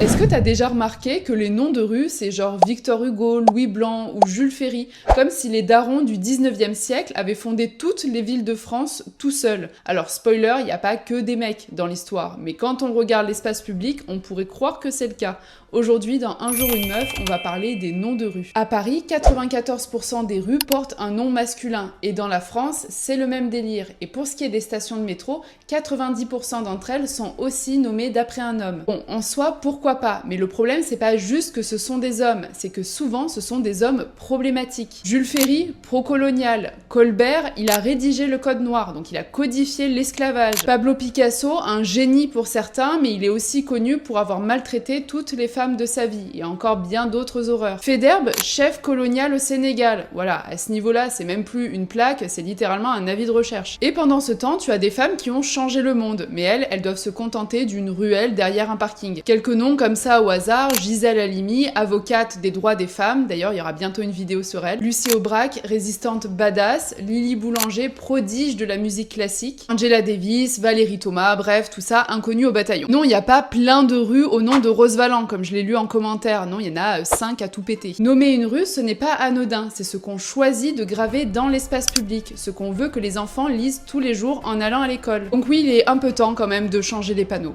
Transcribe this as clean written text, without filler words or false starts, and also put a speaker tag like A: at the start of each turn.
A: Est-ce que t'as déjà remarqué que les noms de rues, c'est genre Victor Hugo, Louis Blanc ou Jules Ferry, comme si les darons du 19e siècle avaient fondé toutes les villes de France tout seuls. Alors spoiler, il n'y a pas que des mecs dans l'histoire, mais quand on regarde l'espace public, on pourrait croire que c'est le cas. Aujourd'hui, dans Un jour une meuf, on va parler des noms de rues. À Paris, 94% des rues portent un nom masculin, et dans la France, c'est le même délire. Et pour ce qui est des stations de métro, 90% d'entre elles sont aussi nommées d'après un homme. Bon, en soi, pourquoi pas, mais le problème, c'est pas juste que ce sont des hommes, c'est que souvent, ce sont des hommes problématiques. Jules Ferry, pro-colonial. Colbert, il a rédigé le code noir, donc il a codifié l'esclavage. Pablo Picasso, un génie pour certains, mais il est aussi connu pour avoir maltraité toutes les femmes de sa vie, et encore bien d'autres horreurs. Faidherbe, chef colonial au Sénégal. Voilà, à ce niveau-là, c'est même plus une plaque, c'est littéralement un avis de recherche. Et pendant ce temps, tu as des femmes qui ont changé le monde, mais elles doivent se contenter d'une ruelle derrière un parking. Quelques noms comme ça au hasard: Gisèle Halimi, avocate des droits des femmes, d'ailleurs il y aura bientôt une vidéo sur elle. Lucie Aubrac, résistante badass. Lily Boulanger, prodige de la musique classique. Angela Davis, Valérie Thomas, bref, tout ça inconnu au bataillon. Non, il n'y a pas plein de rues au nom de Rose Valland, comme je l'ai lu en commentaire. Non, il y en a 5 à tout péter. Nommer une rue, ce n'est pas anodin, c'est ce qu'on choisit de graver dans l'espace public, ce qu'on veut que les enfants lisent tous les jours en allant à l'école. Donc oui, il est un peu temps quand même de changer les panneaux.